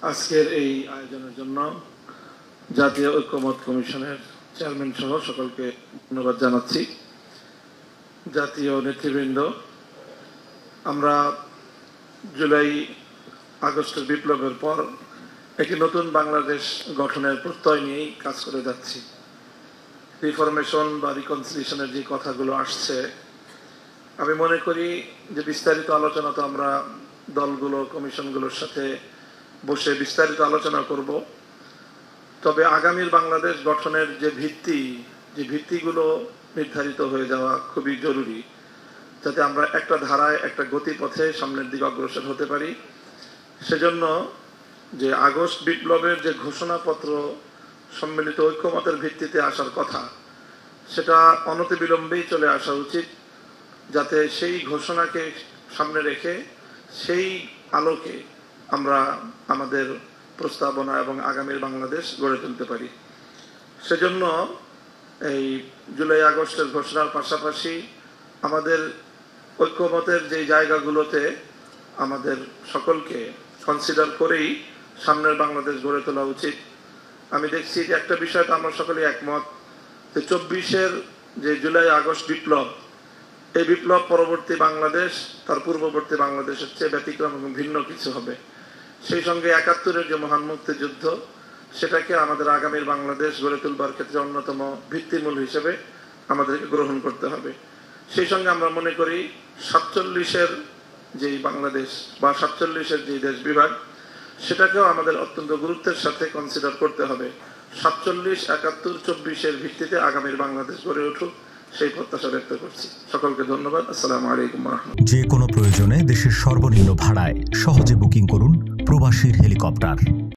আজকের এই আয়োজনের জন্য জাতীয় ঐক্যমত কমিশনের চেয়ারম্যান সহ সকলকে ধন্যবাদ জানাচ্ছি। জাতীয় নেতৃবৃন্দ, আমরা জুলাই আগস্টের বিপ্লবের পর একটি নতুন বাংলাদেশ গঠনের প্রত্যয় নিয়েই কাজ করে যাচ্ছি। রিফরমেশন বা রিকনসিলিয়েশনের যে কথাগুলো আসছে, আমি মনে করি যে বিস্তারিত আলোচনা তো আমরা দলগুলো কমিশনগুলোর সাথে বসে বিস্তারিত আলোচনা করব। তবে আগামীর বাংলাদেশ গঠনের যে ভিত্তিগুলো নির্ধারিত হয়ে যাওয়া খুবই জরুরি, যাতে আমরা একটা ধারায় একটা গতিপথে সামনের দিকে অগ্রসর হতে পারি। সেজন্য যে আগস্ট বিপ্লবের যে ঘোষণাপত্র সম্মিলিত ঐক্যমতের ভিত্তিতে আসার কথা, সেটা অনতিবিলম্বেই চলে আসা উচিত, যাতে সেই ঘোষণাকে সামনে রেখে সেই আলোকে আমরা আমাদের প্রস্তাবনা এবং আগামীর বাংলাদেশ গড়ে তুলতে পারি। সেজন্য এই জুলাই আগস্টের ঘোষণার পাশাপাশি আমাদের ঐক্যমতের যে জায়গাগুলোতে আমাদের সকলকে কনসিডার করেই সামনের বাংলাদেশ গড়ে তোলা উচিত। আমি দেখছি যে একটা বিষয়টা আমরা সকলে একমত, যে 24-এর যে জুলাই আগস্ট বিপ্লব, এই বিপ্লব পরবর্তী বাংলাদেশ তার পূর্ববর্তী বাংলাদেশের চেয়ে ব্যতিক্রম এবং ভিন্ন কিছু হবে। সেই সঙ্গে 71-এর যে মহান মুক্তিযুদ্ধ, সেটাকে আমাদের আগামীর বাংলাদেশ গড়ে তুলবার ক্ষেত্রে অন্যতম ভিত্তিমূল হিসেবে আমাদেরকে গ্রহণ করতে হবে। সেই সঙ্গে আমরা মনে করি 47-এর যেই বাংলাদেশ বা 47-এর যে দেশ বিভাগ, সেটাকেও আমাদের অত্যন্ত গুরুত্বের সাথে কনসিডার করতে হবে। 47, 71, 24-এর ভিত্তিতে আগামীর বাংলাদেশ গড়ে উঠুক, সেই প্রত্যাশা ব্যক্ত করছি। সকলকে ধন্যবাদ। আসসালামু আলাইকুম ওয়া রাহমাতুল্লাহ। যে কোনো প্রয়োজনে দেশের সর্বনিম্ন ভাড়ায় সহজে বুকিং করুন প্রবাসীর হেলিকপ্টার।